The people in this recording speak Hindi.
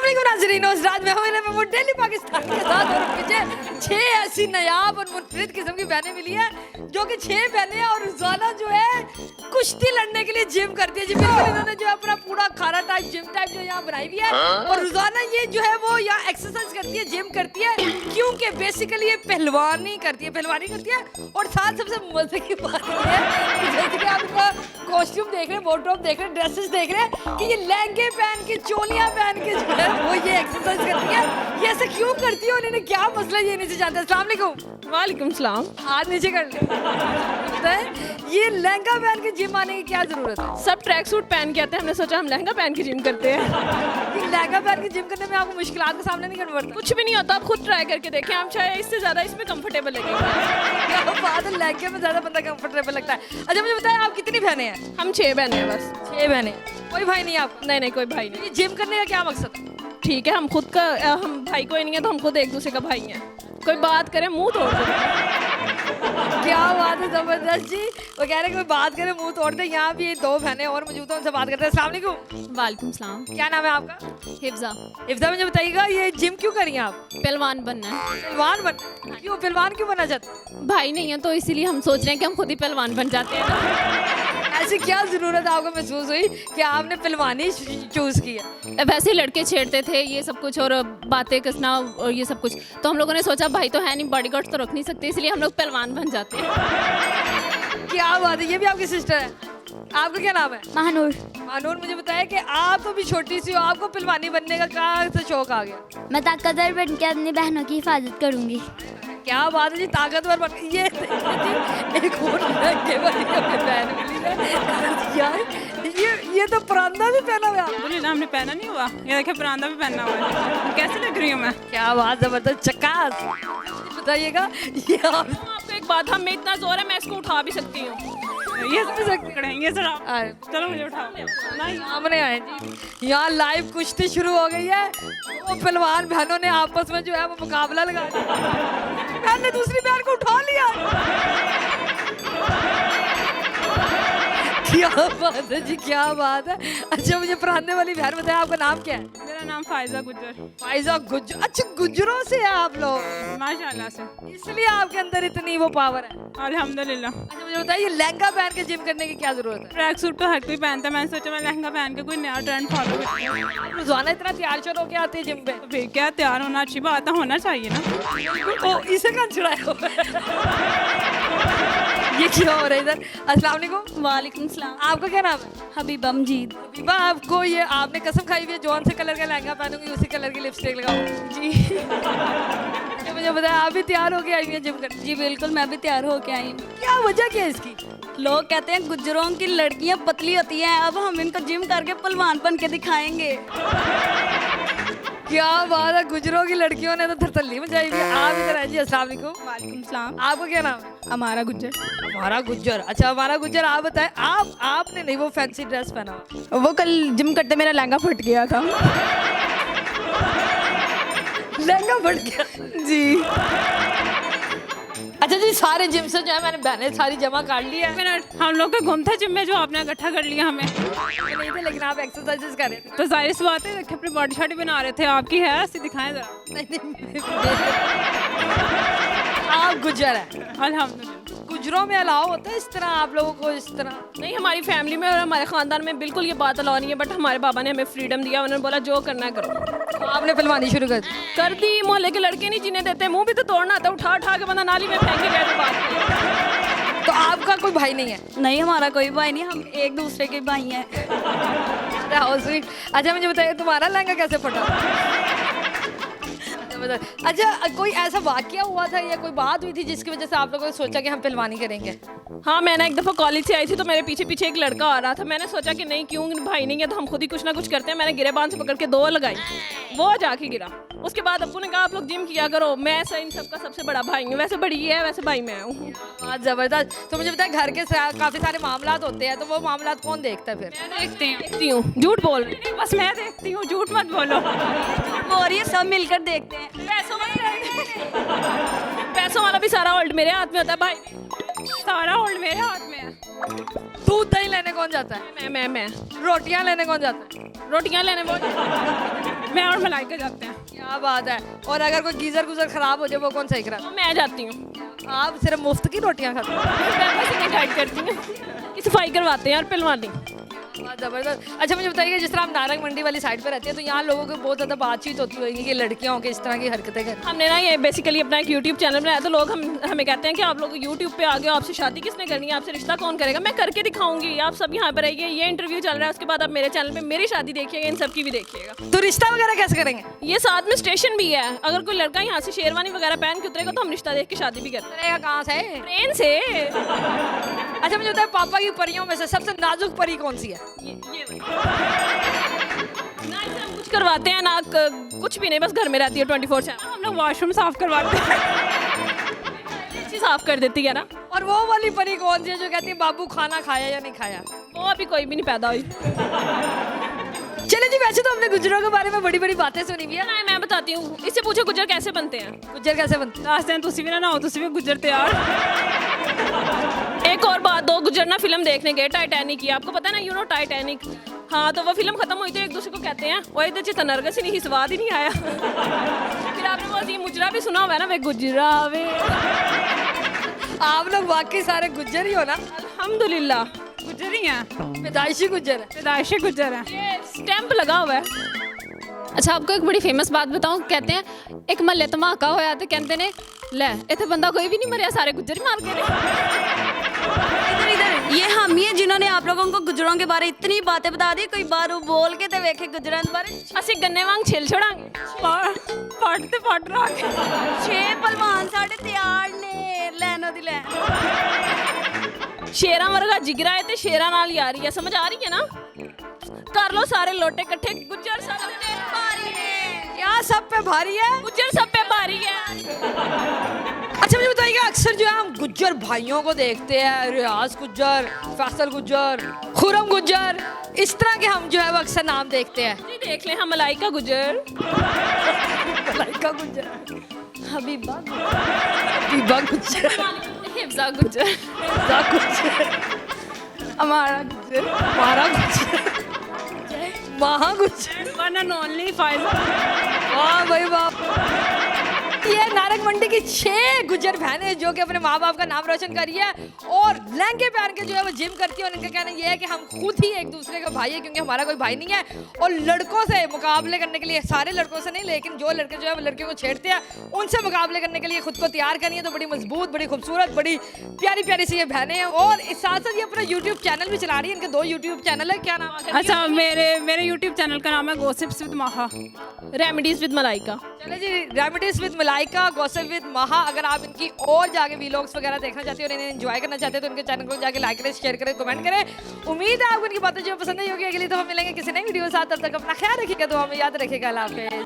नाज़रीन, राज में वो डेली पाकिस्तान के साथ और मुझे 6 ऐसी नायाब और मुनफरिद किस्म की बहनें मिली है जो कि 6 बहनें हैं और रोजाना जो है कुश्ती लड़ने के लिए जिम करती है जी। बिल्कुल इन्होंने जो है अपना पूरा खाना टाइप जिम टाइप जो यहाँ बनाई हुई है और रोजाना ये जो है वो यहाँ एक्सरसाइज करती है, जिम करती है, क्योंकि बेसिकली ये पहलवानी करती है और साथ सबसे मजे की बात ये है कि जैसे कि आप इनका कॉस्ट्यूम देख रहे हैं, वार्डरोब देख रहे हैं, ड्रेसेस देख रहे हैं कि ये लहंगे पहन के, चोलियां पहन के जो है वो ये एक्सरसाइज करती है। ये ऐसे क्यों करती है और इन्हें क्या मसला ये नहीं से जानते। अस्सलाम वालेकुम। वालेकुम सलाम। हाथ नीचे कर ले। ये लहंगा पहन के जिम आने की क्या जरूरत है? सब ट्रैक सूट पहन के आते हैं, हमने सोचा हम लहंगा पहन के जिम करते हैं। ये लहंगा पहन के जिम करने में आपको मुश्किलात का सामना नहीं करना पड़ता? कुछ भी नहीं होता, आप खुद ट्राई करके देखें, आप चाहे इससे ज्यादा इसमें कंफर्टेबल लगेगा। क्या बात है, लहंगे में ज्यादा बंदा कंफर्टेबल लगता है। अच्छा मुझे बताएं आप कितनी बहनें हैं? हम 6 बहनें हैं बस। 6 बहनें, कोई भाई नहीं आपको? नहीं कोई भाई नहीं। जिम करने का क्या मकसद है? ठीक है, हम खुद का, हम भाई कोई नहीं है तो हम खुद एक दूसरे का भाई हैं। कोई बात करे मुंह तोड़ दे। क्या बात है, जबरदस्त जी। वो कह रहे हैं कि बात करें मुंह तोड़ दे। यहाँ भी 2 बहनें और मौजूद हैं, उनसे बात करते हैं। अस्सलाम वालेकुम। वालेकुम सलाम। क्या नाम है आपका? हिफ्जा। हिफ्जा, मुझे बताइएगा ये जिम क्यों करी हैं आप? पहलवान बनना है। पहलवान बन? क्यों पहलवान क्यों बनना चाहते? भाई नहीं है तो इसीलिए हम सोच रहे हैं कि हम खुद ही पहलवान बन जाते हैं ना। ऐसी क्या जरूरत आपको महसूस हुई कि आपने पहलवानी चूज किया? वैसे ही लड़के छेड़ते थे ये सब कुछ और बातें कसना और ये सब कुछ, तो हम लोगों ने सोचा भाई तो है नहीं, बॉडीगार्ड तो रख नहीं सकते, इसलिए हम लोग पहलवान बन जाते हैं। क्या बात है, ये भी आपकी सिस्टर है? आपका क्या नाम है? महानूर। महानूर, मुझे बताया कि आप तो भी छोटी सी हो, आपको पहलवानी बनने का कहाँ से शौक आ गया? मैं ताकतवर बन के अपनी बहनों की हिफाजत करूंगी। क्या बात है जी, ताकतवर बन। ये एक और लहंगे वाली हमें बहन मिली है यार। ये तो परांदा भी पहना हुआ है। बोले ना, हमने पहना नहीं हुआ, ये देखिए परांदा भी पहना हुआ है। कैसे लग रही हूँ मैं? क्या बात, जबरदस्त, चकास। बताइएगा ये आपको एक बात, हम में इतना जोर है मैं इसको उठा भी सकती हूँ। ये समझ सकते हैं, ये जरा चलो मुझे उठाओ। नहीं सामने आए जी, यहाँ लाइव कुश्ती शुरू हो गई है। वो पहलवान बहनों ने आपस में जो है वो मुकाबला लगा दिया। बहन ने दूसरी बहन को उठा लिया। क्या बात है जी, क्या बात है। अच्छा मुझे परांदे वाली बहन बताया, आपका नाम क्या है? मेरा नाम फायजा गुज्जर। फायजा गुज्जर। अच्छा गुज्जरों से है आप लोग? माशाल्लाह से, इसलिए आपके अंदर इतनी वो पावर है। अल्हम्दुलिल्लाह। अच्छा मुझे बताइए लहंगा पहन के जिम करने की क्या जरूरत है? ट्रैक सूट तो हर कोई पहनता है, मैंने सोचा मैं लहंगा पहन के कोई नया ट्रेंड फॉलो करती हूँ। रोजाना इतना तैयार श्यार होके आती है जिम पे? तो फिर क्या, तैयार होना अच्छी बात है, होना चाहिए ना। ओ इसे कहाँ छुड़ाया हुआ है? ये क्या हो रहा है इधर? अस्सलाम वालेकुम। वालेकुम सलाम। आपका क्या नाम है? हबीबा मजीद। हबीबा, आपको ये आपने कसम खाई हुई है जौन से कलर का लहंगा पहनूंगी उसी कलर की लिपस्टिक लगाऊंगी जी अच्छा मुझे बताया, आप भी तैयार होके आई हुई है जिम करने? जी बिल्कुल, मैं भी तैयार होके आई हूँ। क्या वजह क्या है इसकी? लोग कहते हैं गुज्जरों की लड़कियां पतली होती हैं, अब हम इनको जिम करके पहलवान बन के दिखाएंगे। क्या बात है, गुजरों की लड़कियों ने तो थरथल्ली मचाई हुई है। आप इधर आइए। अस्सलाम वालेकुम। वालेकुम सलाम। आपका क्या नाम है? हमारा गुज्जर। हमारा गुज्जर। अच्छा हमारा गुज्जर, आप बताएं, आपने नहीं वो फैंसी ड्रेस पहना हुआ? वो कल जिम करते मेरा लहंगा फट गया था। लहंगा फट गया जी। अच्छा जी, सारे जिम से जो है मैंने बहनें सारी जमा कर ली है। मिनट, हम लोग का गुम था जिम में, जो आपने इकट्ठा कर लिया हमें। नहीं थे लेकिन आप एक्सरसाइजेस कर रहे थे। तो जाहिर सी बात है, देखिए अपनी बॉडी शॉडी बना रहे थे। आपकी है ऐसी, दिखाएं जरा। नहीं आप गुजर है। अल्हम्दुलिल्लाह। गुजरों में अलाउ होता है इस तरह आप लोगों को? इस तरह नहीं, हमारी फैमिली में और हमारे खानदान में बिल्कुल ये बात अलाउ नहीं है, बट हमारे बाबा ने हमें फ्रीडम दिया। उन्होंने बोला जो करना है करो। आपने पहलवानी शुरू कर दी। मोहल्ले के लड़के नहीं जीने देते, मुंह भी तो तोड़ना आता, उठा उठा के बंदा नाली में फेंक के गए। तो बात नहीं। तो आपका कोई भाई नहीं है? नहीं, हमारा कोई भाई नहीं, हम एक दूसरे के भाई हैं। अच्छा मुझे बताइए तुम्हारा लहंगा कैसे फटा? अच्छा कोई ऐसा वाकया हुआ था या कोई बात हुई थी जिसकी वजह से आप लोगों ने सोचा कि हम पहलवानी करेंगे? हाँ, मैंने एक दफ़ा कॉलेज से आई थी तो मेरे पीछे पीछे एक लड़का आ रहा था। मैंने सोचा कि नहीं, क्यों भाई नहीं है तो हम खुद ही कुछ ना कुछ करते हैं। मैंने गिरेबान से पकड़ के 2 लगाई, वो जाके गिरा। उसके बाद अब्बू ने कहा आप लोग जिम किया करो, मैं इन सबका सबसे बड़ा भाई हूँ। वैसे बड़ी है, वैसे भाई मैं हूँ। बहुत ज़बरदस्त। तो मुझे बताया घर के काफ़ी सारे मामला होते हैं, तो वो मामला कौन देखता है फिर? मैं देखती हूँ। झूठ बोल रही नहीं, बस मैं देखती हूँ, झूठ मत बोलो। झूठ बोल रही है, सब मिलकर देखते हैं। पैसों वाला भी सारा होल्ड मेरे हाथ में होता है भाई, सारा होल्ड मेरे हाथ में है। दूध दही लेने कौन जाता है? मैं रोटियां लेने कौन जाता है? रोटियां लेने वो मैं और मलाइका जाते हैं। क्या बात है। और अगर कोई गीजर गुजर खराब हो जाए वो कौन सही करा? तो मैं जाती हूँ। आप सिर्फ मुफ्त की रोटियां खाते हो? मैं बस इन्हें गाइड करती हूँ कि सफाई करवाते हैं और पिलवानी। बहुत जबरदस्त। अच्छा मुझे बताइए, जिस तरह हम नारंग मंडी वाली साइड पे रहते हैं तो यहाँ लोगों की बहुत ज़्यादा बातचीत होती होगी कि लड़कियों के इस तरह की हरकतें करती। हमने ना ये बेसिकली अपना एक यूट्यूब चैनल बनाया, तो लोग हमें कहते हैं कि आप लोग यूट्यूब पे आ गए, आपसे शादी किसने करनी है, आपसे रिश्ता कौन करेगा। मैं करके दिखाऊंगी, आप सब यहाँ पर आइए। ये इंटरव्यू चल रहा है, उसके बाद आप मेरे चैनल पे मेरी शादी देखिएगा, इन सब की भी देखिएगा। तो रिश्ता वगैरह कैसे करेंगे? ये साथ में स्टेशन भी है, अगर कोई लड़का यहाँ से शेरवानी वगैरह पहन के उतरेगा तो हम रिश्ता देख के शादी भी करते करेगा कहाँ से? ट्रेन से। अच्छा मुझे बताइए, पापा की परियों में से सबसे नाजुक परी कौन सी है? ये ना इसे हम कुछ करवाते हैं ना कुछ भी नहीं, बस घर में रहती है 24/7। हम लोग वॉशरूम साफ करवाते हैं, अच्छी साफ कर देती है ना। और वो वाली परी कौन सी है जो कहती है बाबू खाना खाया या नहीं खाया? वो अभी कोई भी नहीं पैदा हुई। चले जी, वैसे तो हमने गुजरों के बारे में बड़ी बड़ी बातें सुनी हुई है। ना मैं बताती हूँ, इससे पूछो गुजर कैसे बनते हैं। गुजर कैसे बनते हैं? लास्ट टाइम तुसी भी ना हो, तुसी भी गुजर तैयार। एक और बात, दो गुजर ना फिल्म देखने गए टाइटैनिक की, आपको पता है ना, यू नो टाइटैनिक। हाँ, तो वो फिल्म खत्म हुई तो एक दूसरे को कहते हैं वो इधर से नरगस ही नहीं, स्वाद ही नहीं आया। फिर आपने वो ये मुजरा भी सुना हुआ है ना, वे गुजरा वे। आप लोग वाकई सारे गुज्जर ही हो ना? अल्हम्दुलिल्लाह गुजर ही हैं, पैदाइशी गुज्जर है। पैदाइशी गुजर है, ये स्टैंप लगा हुआ है। अच्छा आपको एक बड़ी फेमस बात बताऊं, कहते हैं एक महल्ले धमाका होया तो कहते ने ले इतने बंदा कोई भी नहीं मरिया, सारे गुजर ही मार गए ने। इधर इधर ये हम ही है जिन्होंने आप लोगों को गुजरों के बारे इतनी बातें बता दी। कोई बारू बोल के ते वेखे गुजरां के बारे ਅਸੀਂ गन्ने वांग छिल छोड़ांगे, फट ते फट रहांगे। 6 पहलवान साढ़े तैयार ने लैनो दी लैन। शेरां वर्गा जिगरा है ते शेरां नाल यारी है, समझ आ रही है ना। कर लो सारे लोटे इकट्ठे, गुज्जर सब पे भारी है। क्या सब पे भारी है? गुज्जर सब पे भारी है। अच्छा मुझे बताइएगा, अक्सर जो है हम गुज्जर भाइयों को देखते हैं, रियाज गुज्जर, फैसल गुज्जर, खुरम गुज्जर, इस तरह के हम जो है वो अक्सर नाम देखते हैं। जी देख ले, हम मलाइका गुजर, मलाइका गुज्जर, हबीबा हबीबा गुज्जर, हिफ्जा गुजर, हिफ्जा गुज्जर, हमारा गुजर, हमारा गुज्जर, महा Gujjar, one and only Faizal. वाह भाई वाह। ये नारंग मंडी की 6 गुज्जर बहनें जो कि अपने माँ बाप का नाम रोशन कर रही है और लहंगे पहन के जो है वो जिम करती है। और इनका कहना ये है कि हम खुद ही एक दूसरे का भाई है, क्योंकि हमारा कोई भाई नहीं है। और लड़कों से मुकाबले करने के लिए, सारे लड़कों से नहीं लेकिन जो लड़के जो है वो लड़कियों को छेड़ते हैं, उनसे मुकाबले करने के लिए खुद को तैयार करनी है। तो बड़ी मजबूत, बड़ी खूबसूरत, बड़ी प्यारी प्यारी सी ये बहनें हैं। और इस साथ साथ ये अपना यूट्यूब चैनल भी चला रही है। इनके 2 यूट्यूब चैनल है, क्या नाम है? अच्छा, मेरे यूट्यूब चैनल का नाम है gossips with Maha, remedies with Malaika. चले जी, remedies with Malaika, gossip with Maha. अगर आप इनकी और जाके वीलॉग्स वगैरह देखना चाहते हो और इन्हें एंजॉय करना चाहते हो तो इनके चैनल को जाके लाइक करें, शेयर करें, कमेंट करें। उम्मीद है आपको इनकी बातें जो पसंद आई होगी। अगली तो हम मिलेंगे किसी नई वीडियो के साथ, तब तक अपना ख्याल रखिएगा, तो हमें याद रखिएगा। अल्लाह हाफिज़।